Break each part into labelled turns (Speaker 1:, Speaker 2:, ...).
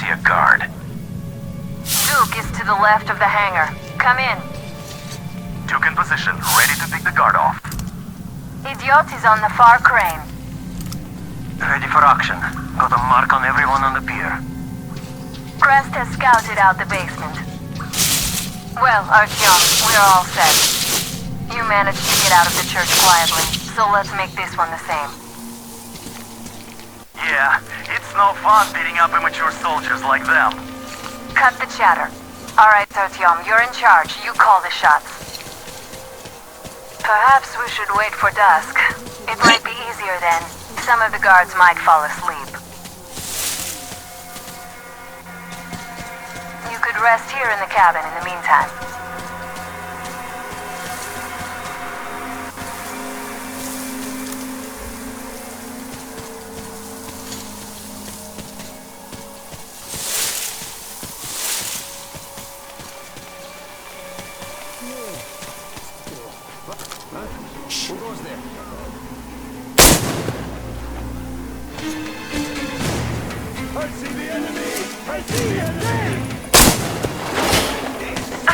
Speaker 1: see a guard.
Speaker 2: Duke is to the left of the hangar. Come in.
Speaker 1: Duke in position, ready to pick the guard off.
Speaker 2: Idiot is on the far crane.
Speaker 1: Ready for action. Got a mark on everyone on the pier.
Speaker 2: Crest has scouted out the basement. Well, Artyom, we're all set. You managed to get out of the church quietly, so let's make this one the same.
Speaker 1: Yeah, it's no fun beating up immature soldiers like them.
Speaker 2: Cut the chatter. Alright, Artyom, you're in charge. You call the shots. Perhaps we should wait for dusk. It might be easier then. Some of the guards might fall asleep. You could rest here in the cabin in the meantime.
Speaker 3: Who goes there? I see the enemy! I see the enemy!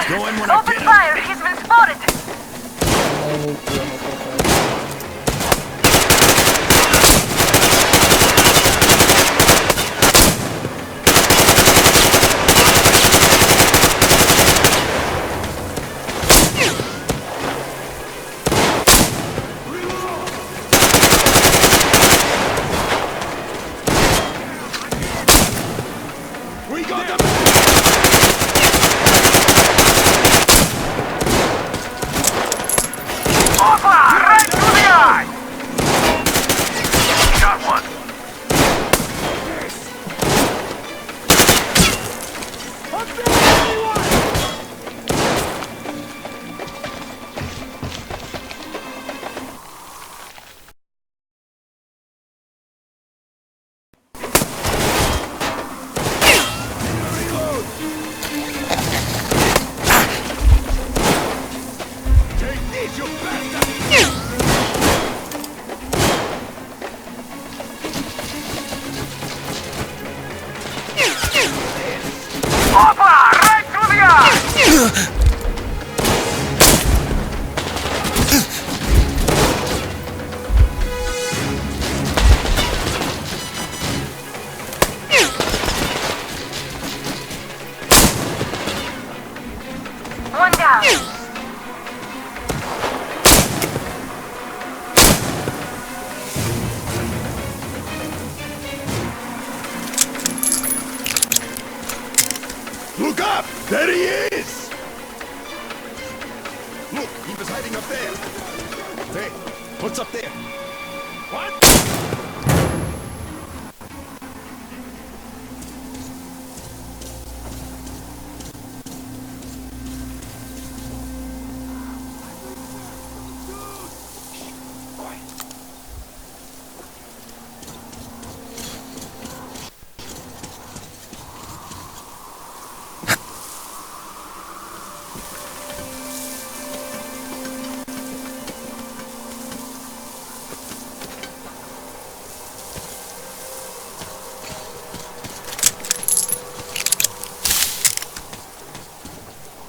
Speaker 3: Go in when I
Speaker 2: Open
Speaker 3: get him.
Speaker 2: fire! He's been spotted!
Speaker 3: We got them!
Speaker 1: Opa! Right to the eye! Got one.
Speaker 3: Up there, everyone! Reload! Take this, you bastard!
Speaker 1: Opa! Right to the eye!
Speaker 2: One down.
Speaker 3: Look up! There he is! Look, he was hiding up there. Hey, what's up there? What?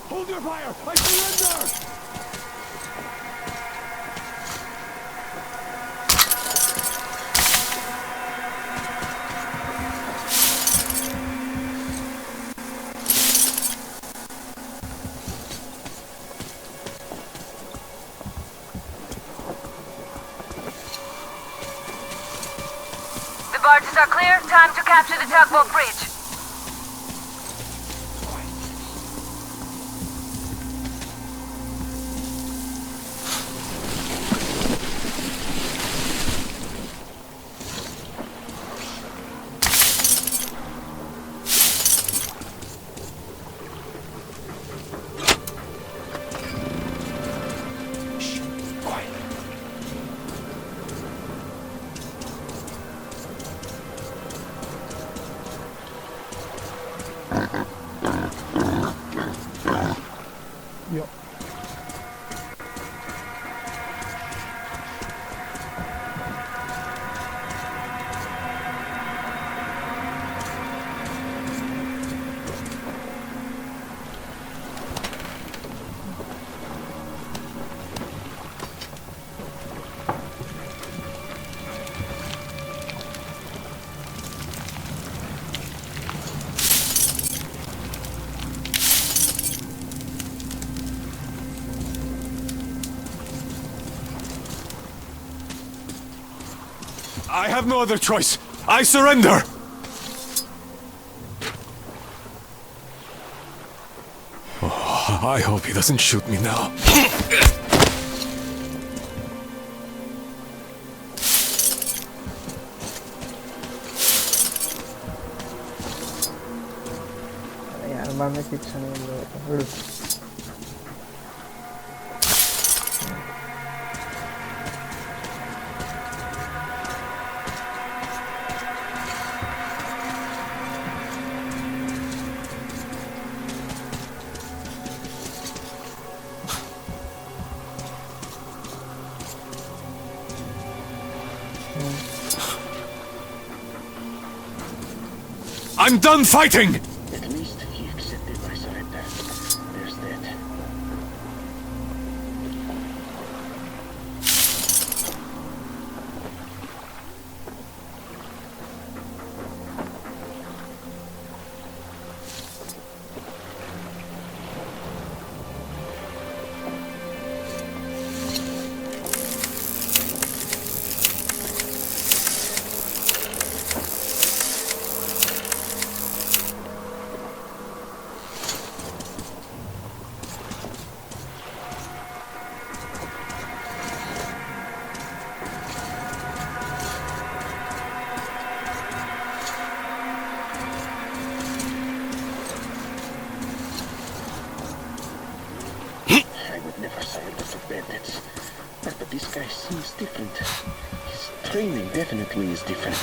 Speaker 3: Hold your fire! I surrender!
Speaker 2: The barges are clear. Time to capture the tugboat bridge.
Speaker 3: I have no other choice. I surrender! Oh, I hope he doesn't shoot me now.
Speaker 4: यार मारने की इच्छा नहीं है मेरे को।
Speaker 3: I'm done fighting!
Speaker 5: At least he accepted my surrender. There's that. I would never surrender for bandits. But this guy seems different. His training definitely is different.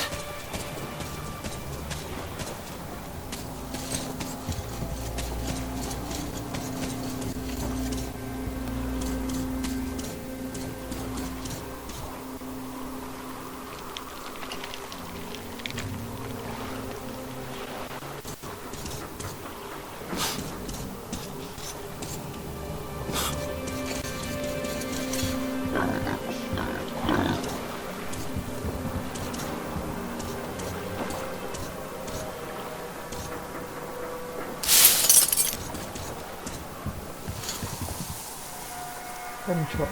Speaker 4: Control.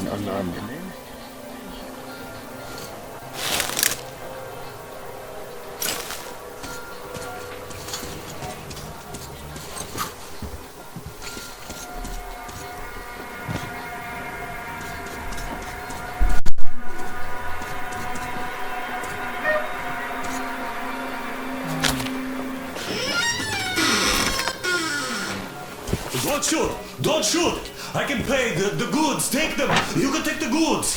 Speaker 5: an unarmed man.
Speaker 3: Don't shoot! Don't shoot! I can pay the goods. Take them. You can take the goods.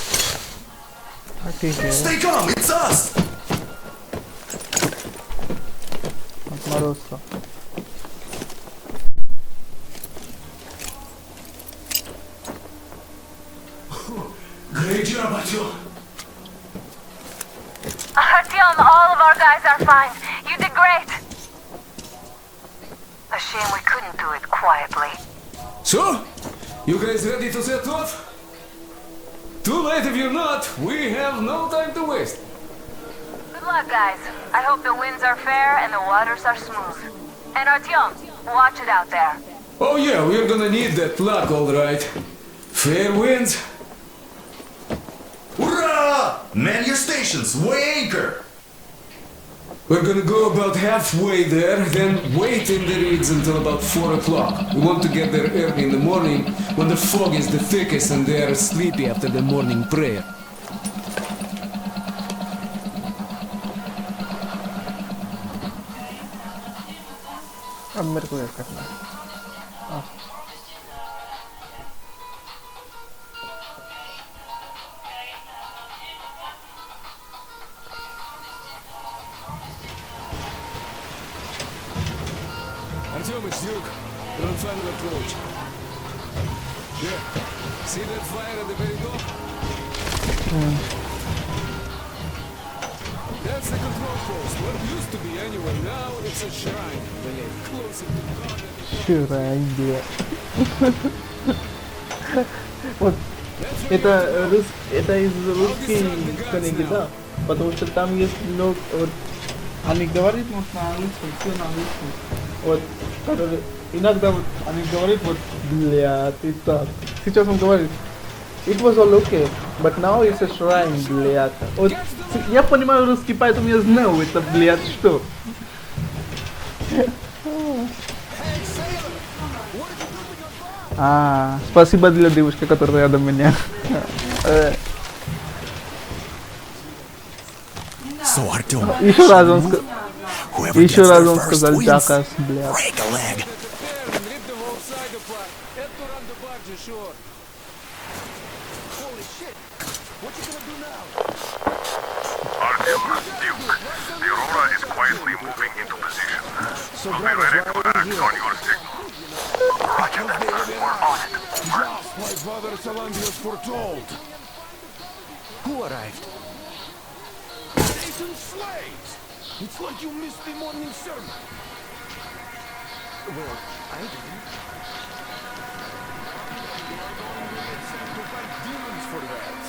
Speaker 4: हाँ ठीक है
Speaker 3: Stay calm. It's us.
Speaker 4: मत मारो उसको
Speaker 3: Great job, Artyom.
Speaker 2: Artyom, all of our guys are fine. You did great. A shame we couldn't do it quietly.
Speaker 6: So, you guys ready to set off? Too late if you're not. We have no time to waste.
Speaker 2: Good luck, guys. I hope the winds are fair and the waters are smooth. And Artyom, watch it out there.
Speaker 6: Oh yeah, we're gonna need that luck, all right. Fair winds.
Speaker 3: Hurrah! Man your stations. Weigh anchor.
Speaker 6: We're gonna go about halfway there, then wait in the reeds until about 4 o'clock. We want to get there early in the morning when the fog is the thickest and they are sleepy after the morning prayer.
Speaker 4: अब मेरे को क्या करना है
Speaker 6: Artyom, it's Duke. We're on final approach. Yeah. See that fire at the very top? That's the control post. Well, it used to be anyway. Now it's a shrine. They're closer to God.
Speaker 4: Ширайдия. Вот это из русской книги, да, потому что там есть много, вот, они говорят вот на английском, все на английском, вот, которые, иногда вот они говорят вот, блядь, и так, сейчас он говорит, it was all okay, but now it's a shrine, блядь, вот, я понимаю русский, поэтому я знаю это, блядь, что. Спасибо для девушки, которая рядом меня.
Speaker 3: So, Artyom,
Speaker 4: Еще раз он сказал.
Speaker 3: whoever
Speaker 4: Еще
Speaker 3: gets
Speaker 4: раз
Speaker 3: there
Speaker 4: он
Speaker 3: first
Speaker 4: сказал
Speaker 3: wins.
Speaker 4: Джакас, блядь.
Speaker 3: Break a leg.
Speaker 6: There and rip the whole side apart. Head to run the barge ashore. Holy shit! What you gonna do now?
Speaker 7: Artyom, Duke, the Aurora is quietly moving into position. We'll be ready to act on your signal.
Speaker 3: Roger that, sir. We're on it.
Speaker 7: Just like Father Salandius foretold.
Speaker 3: Who arrived?
Speaker 7: Satan's slaves! It's like you missed the morning sermon.
Speaker 3: Well, I didn't.
Speaker 7: To fight demons for that.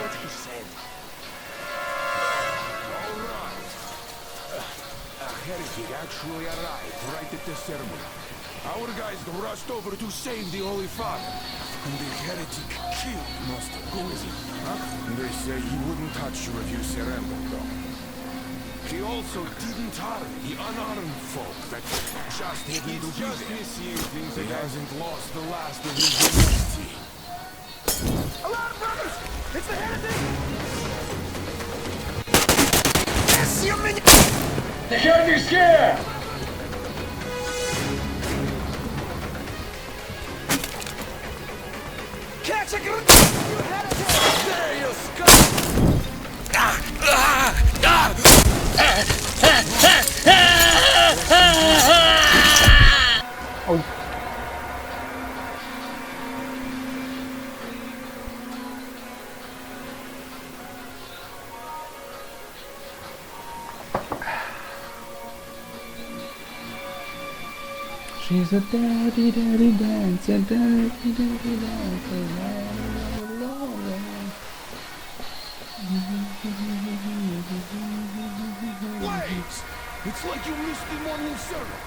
Speaker 3: What he said.
Speaker 7: All right. A heretic actually arrived right at the ceremony. Our guys rushed over to save the Holy Father. And the heretic killed Master. Who is he? Huh? They say he wouldn't touch you if you surrendered, though. He also didn't harm the unarmed folk that just happened to be there. He hasn't lost the last of his humanity. Alarm, brothers! It's the heretic!
Speaker 5: The heretic's here!
Speaker 3: Catch a good... You had it! There you scum!
Speaker 4: She's a daddy dancer, daddy dancer.
Speaker 7: Blaze! It's like you missed the morning sermon.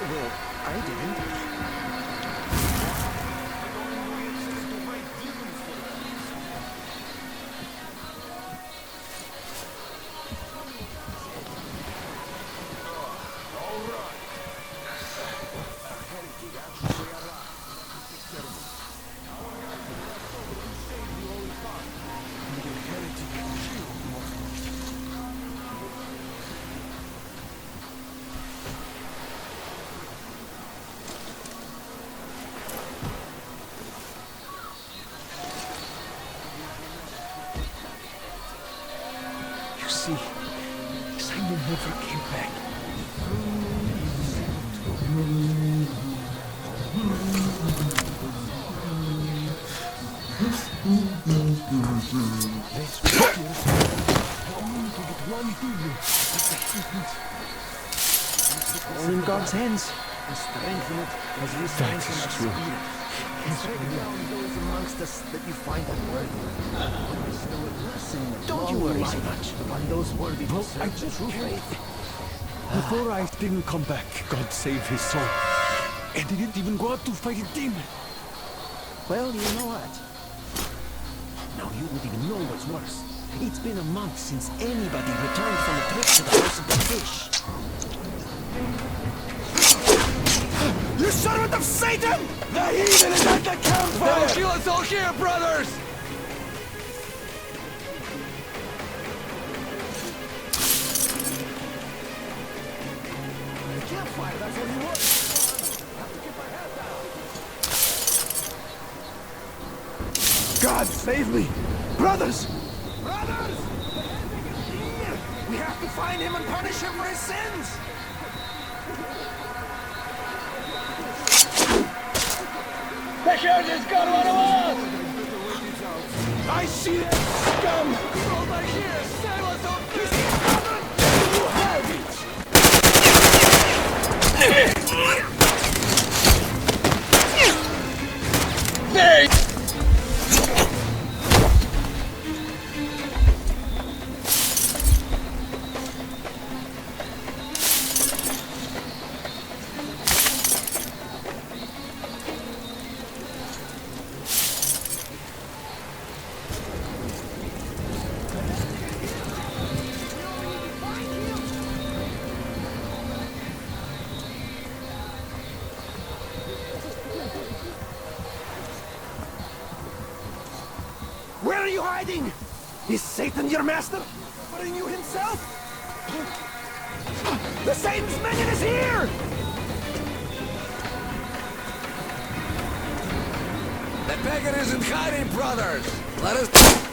Speaker 3: Well, I
Speaker 5: I didn't. You see, Simon never came back. All in God's hands. And strengthen it as we strengthen our spirit. And strike down those amongst us that you find unworthy. Don't you worry so much upon those worthy to serve the true faith.
Speaker 7: Before I didn't come back, God saved his soul. And he didn't even go out to fight a demon.
Speaker 5: Well, you know what? Now you would even know what's worse. It's been a month since anybody returned from a trip to the House of the Fish.
Speaker 7: You servant of Satan! The heathen is at the campfire! They'll kill us all here, brothers! The campfire, that's what he wants! God save me! Brothers! Brothers! We have to find him and punish him for his sins! The church has got one of us! I see that scum! Over here, save us on this! You have it! There! Where are you hiding? Is Satan your master? Offering you himself? The Satan's minion is here! The pagan isn't hiding, brothers! Let us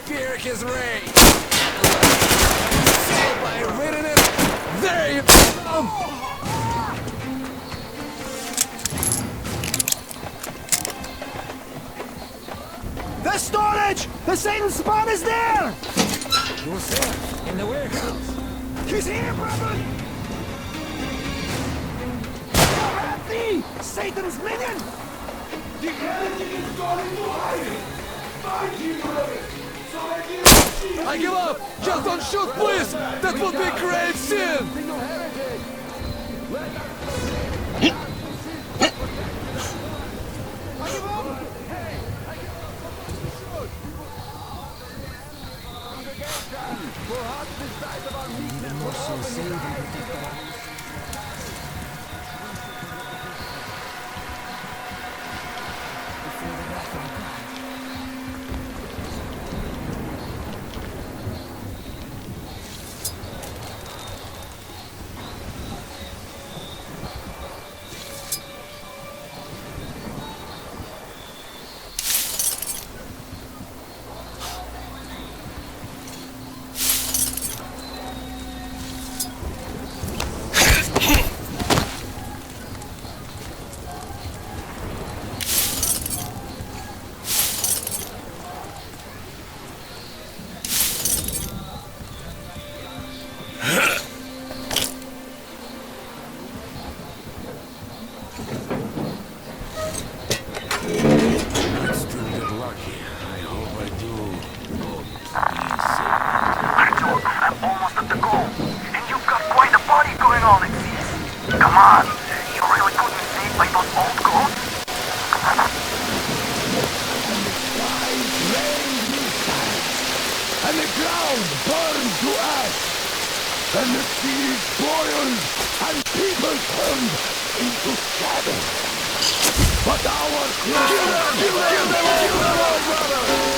Speaker 7: fear his rage! So by reading it, there you go! The storage! The Satan spawn is there! Who's there? In the warehouse. He's here, brother! Thee! Satan's minion! The heretic is gone into hiding! Find him, brother! So I give up! Just don't shoot, please! That would be a grave sin!
Speaker 1: Come on, you really couldn't save by
Speaker 7: and the ground burned to ash, and the seas boiled, and people turned into shadows. But our kill them, all brothers!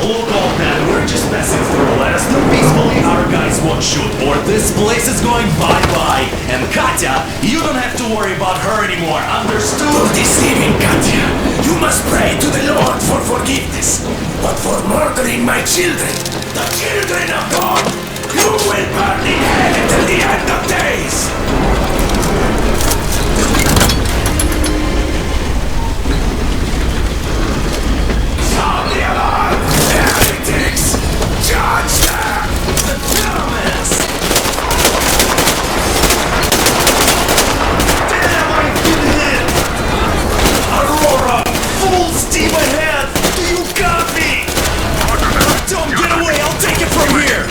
Speaker 3: Look, old man, we're just passing through. Let us move peacefully, our guys won't shoot, or this place is going bye-bye. And Katya, you don't have to worry about her anymore, understood?
Speaker 8: For deceiving Katya, you must pray to the Lord for forgiveness. But for murdering my children, the children of God, you will burn in hell until the end of days! Sound the alarm! Heretics! Judge them! The Germans!
Speaker 3: Damn, I've been hit! Aurora, full steam ahead! Do you copy? Don't get away, I'll take it from here!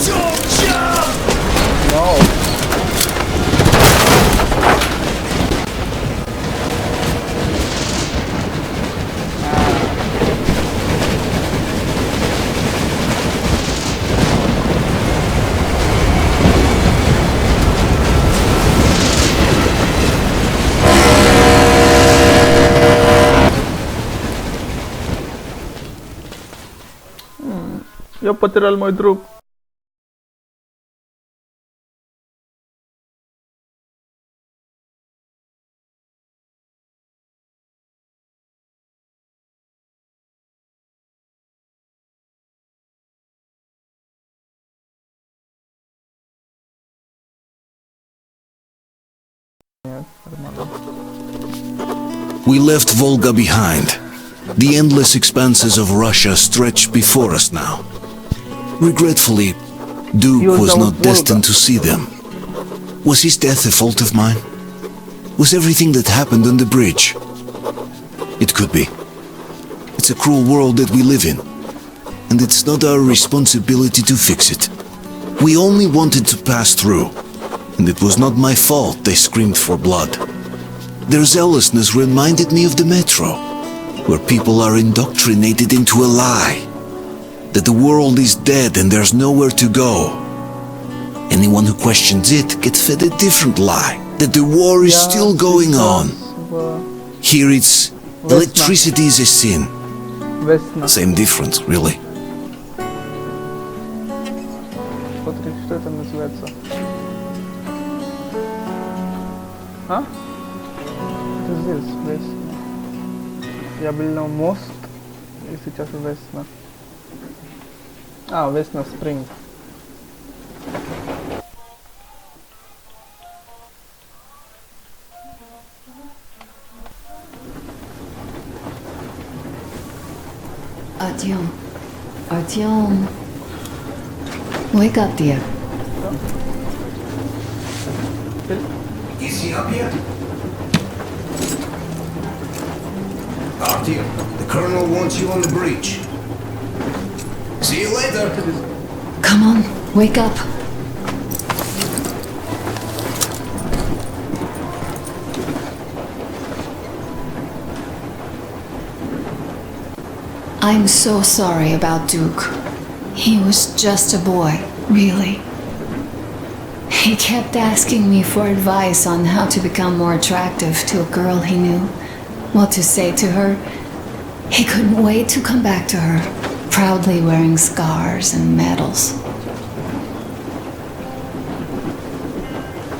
Speaker 3: Don't jump!
Speaker 4: No. Я потерял мой друг.
Speaker 9: We left Volga behind. The endless expanses of Russia stretched before us now. Regretfully, Duke was not destined to see them. Was his death a fault of mine? Was everything that happened on the bridge? It could be. It's a cruel world that we live in, and it's not our responsibility to fix it. We only wanted to pass through, and it was not my fault they screamed for blood. Their zealousness reminded me of the metro, where people are indoctrinated into a lie, that the world is dead and there's nowhere to go. Anyone who questions it gets fed a different lie, that the war is still going on. Here it's electricity is a sin.
Speaker 4: Vesna.
Speaker 9: Same difference, really.
Speaker 4: Смотри, что это называется? А? Это здесь, Весна. Я был на мост, и сейчас Весна. А, Весна Спринг.
Speaker 10: Artyom. Wake up, dear.
Speaker 8: Is he up yet? Artyom, the colonel wants you on the bridge. See you later.
Speaker 10: Come on, wake up. I'm so sorry about Duke. He was just a boy, really. He kept asking me for advice on how to become more attractive to a girl he knew, what to say to her. He couldn't wait to come back to her, proudly wearing scars and medals.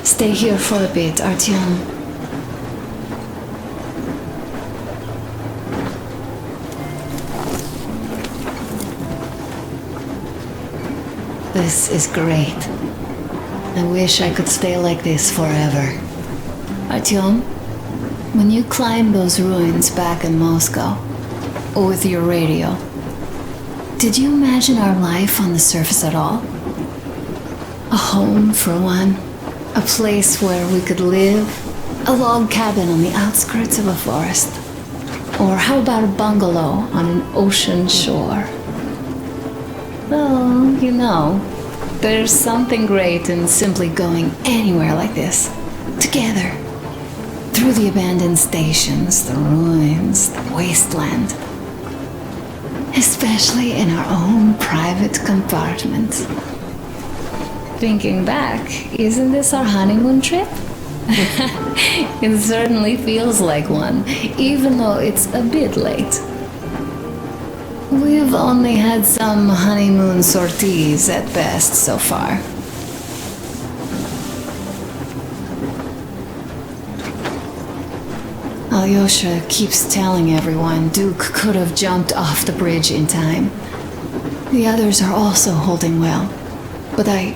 Speaker 10: Stay here for a bit, Artyom. This is great. I wish I could stay like this forever. Artyom, when you climbed those ruins back in Moscow, with your radio, did you imagine our life on the surface at all? A home for one, a place where we could live, a log cabin on the outskirts of a forest, or how about a bungalow on an ocean shore? Well, you know, there's something great in simply going anywhere like this, together, through the abandoned stations, the ruins, the wasteland, especially in our own private compartment. Thinking back, isn't this our honeymoon trip? It certainly feels like one, even though it's a bit late. We've only had some honeymoon sorties at best so far. Alyosha keeps telling everyone Duke could have jumped off the bridge in time. The others are also holding well, but I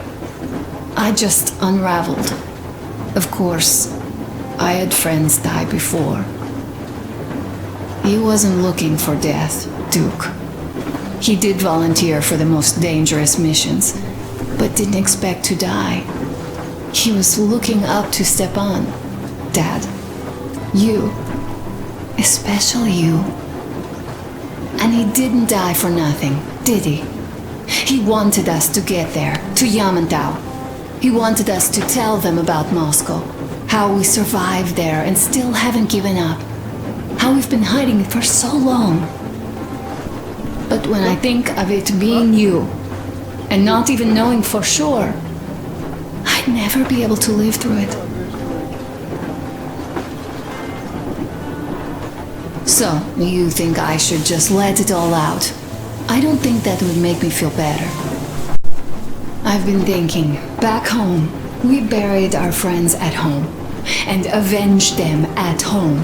Speaker 10: just unraveled. Of course, I had friends die before. He wasn't looking for death, Duke. He did volunteer for the most dangerous missions, but didn't expect to die. He was looking up to Stepan. Dad, you, especially you. And he didn't die for nothing, did he? He wanted us to get there, to Yamantau. He wanted us to tell them about Moscow, how we survived there and still haven't given up, how we've been hiding it for so long. But when I think of it being you, and not even knowing for sure, I'd never be able to live through it. So, you think I should just let it all out? I don't think that would make me feel better. I've been thinking, back home, we buried our friends at home, and avenged them at home.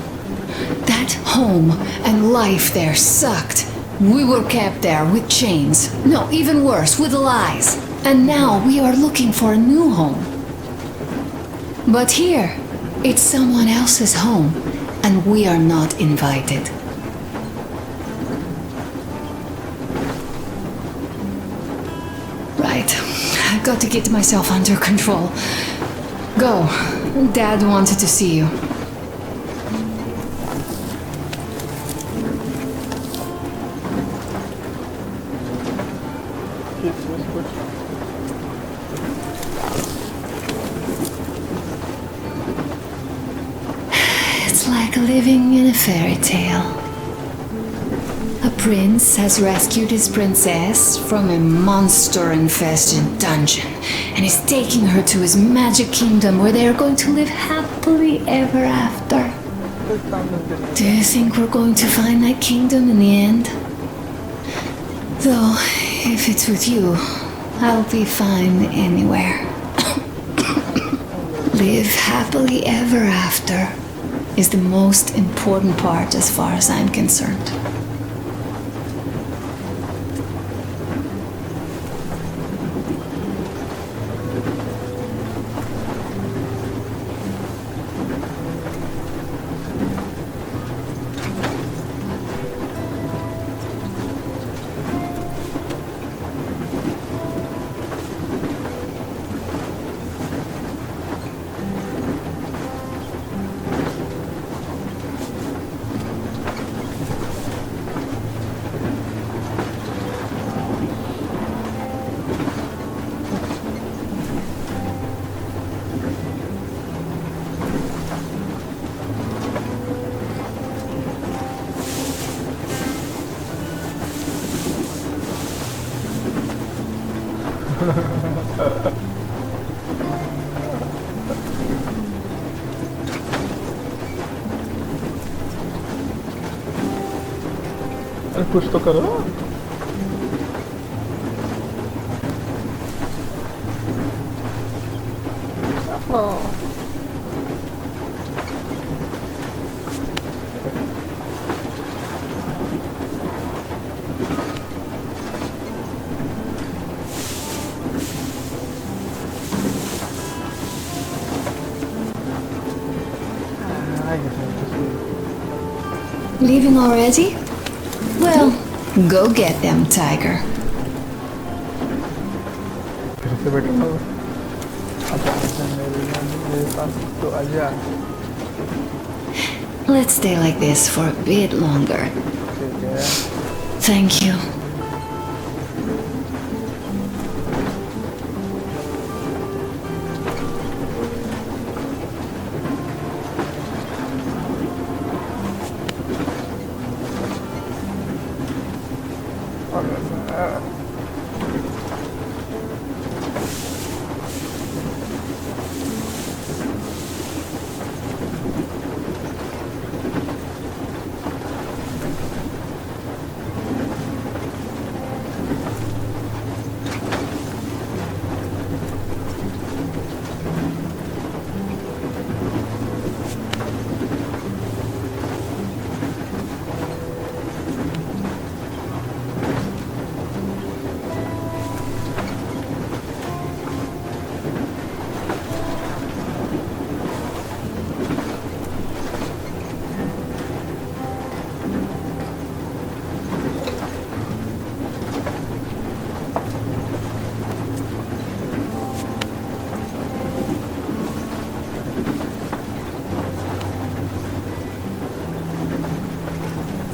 Speaker 10: That home and life there sucked. We were kept there with chains. No, even worse, with lies. And now we are looking for a new home. But here, it's someone else's home, and we are not invited. Right, I've got to get myself under control. Go. Dad wanted to see you. It's like living in a fairy tale. A prince has rescued his princess from a monster-infested dungeon and is taking her to his magic kingdom where they are going to live happily ever after. Do you think we're going to find that kingdom in the end? Though, if it's with you, I'll be fine anywhere. Live happily ever after is the most important part as far as I'm concerned.
Speaker 4: अरे कुछ तो करो।
Speaker 10: Leaving already? Well, go get them, Tiger.
Speaker 4: फिर से बैठा हूँ। मेरे पास तो आजा।
Speaker 10: Let's stay like this for a bit longer.
Speaker 4: ठीक है।
Speaker 10: Thank you.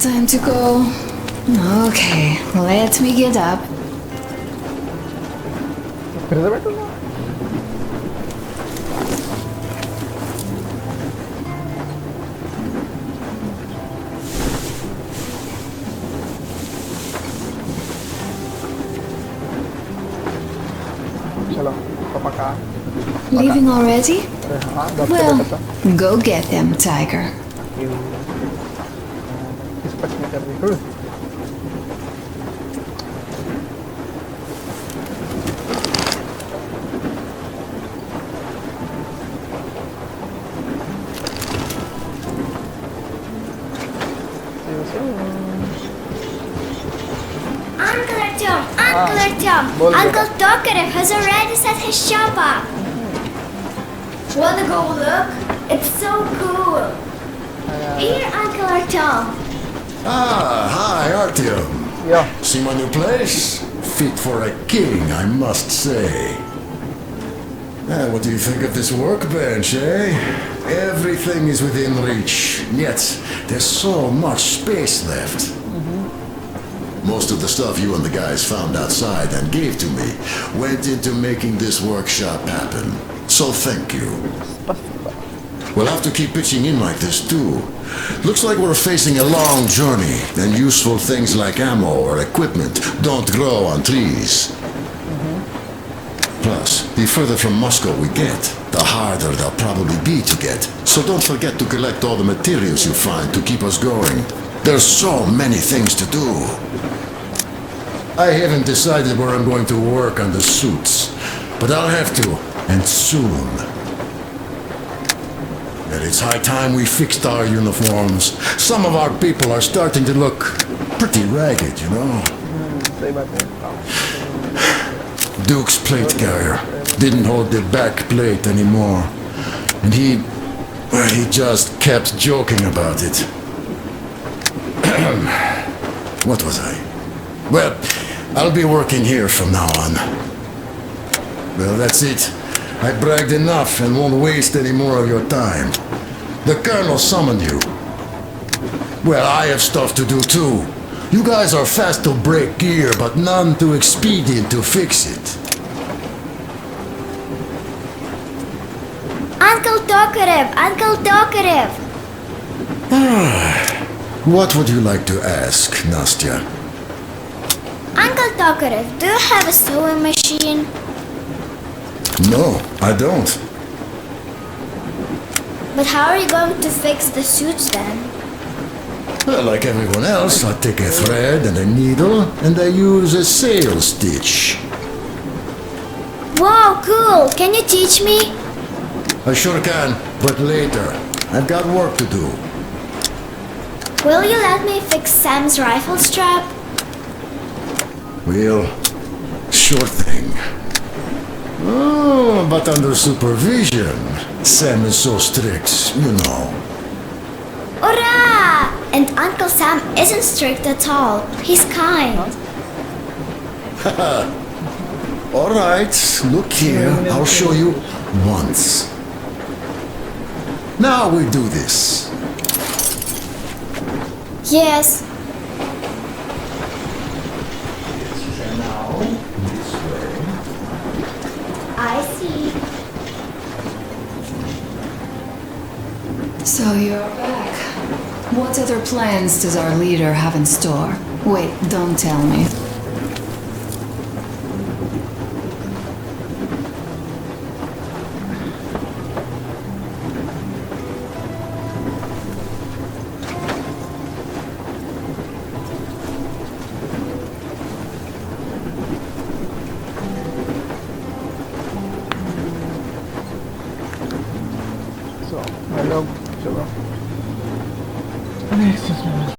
Speaker 10: Time to go. Okay, let me get up.
Speaker 4: फिर से बैठूंगा। चलो, पापा का।
Speaker 10: Leaving already?
Speaker 4: अरे हाँ, दस
Speaker 10: Well,
Speaker 4: बैठा था।
Speaker 10: go get them, Tiger.
Speaker 4: किस पक्ष में कर रही हूँ?
Speaker 11: Uncle Tom,
Speaker 4: बोल
Speaker 11: Uncle Talkative has already set his shop up. Wanna go look? It's so cool. Here, Uncle Tom.
Speaker 8: Ah, hi, Artyom.
Speaker 4: Yeah.
Speaker 8: See my new place? Fit for a king, I must say. What do you think of this workbench, eh? Everything is within reach, yet there's so much space left. Most of the stuff you and the guys found outside and gave to me went into making this workshop happen. So thank you.
Speaker 12: We'll have to keep pitching in like this too. Looks like we're facing a long journey, and useful things like ammo or equipment don't grow on trees. Plus, the further from Moscow we get, the harder they'll probably be to get. So don't forget to collect all the materials you find to keep us going. There's so many things to do. I haven't decided where I'm going to work on the suits, but I'll have to, and soon. And it's high time we fixed our uniforms. Some of our people are starting to look pretty ragged, you know. Duke's plate carrier didn't hold the back plate anymore. And he just kept joking about it. What was I? Well, I'll be working here from now on. Well, that's it. I bragged enough and won't waste any more of your time. The Colonel summoned you. Well, I have stuff to do too. You guys are fast to break gear, but none too expedient to fix it.
Speaker 11: Uncle Tokarev! Uncle Tokarev!
Speaker 12: What would you like to ask, Nastya?
Speaker 11: Uncle Tokarev, do you have a sewing machine?
Speaker 12: No, I don't.
Speaker 11: But how are you going to fix the suits then?
Speaker 12: Well, like everyone else, I take a thread and a needle, and I use a sail stitch.
Speaker 11: Wow, cool! Can you teach me?
Speaker 12: I sure can, but later. I've got work to do.
Speaker 11: Will you let me fix Sam's rifle strap?
Speaker 12: Well, sure thing. Oh, but under supervision. Sam is so strict, you know.
Speaker 11: Hurrah! And Uncle Sam isn't strict at all. He's kind.
Speaker 12: All right, look here. I'll show you once. Now we do this.
Speaker 11: Yes. I see.
Speaker 10: So you're back. What other plans does our leader have in store? Wait, don't tell me.
Speaker 4: So, hello, चलो. Next is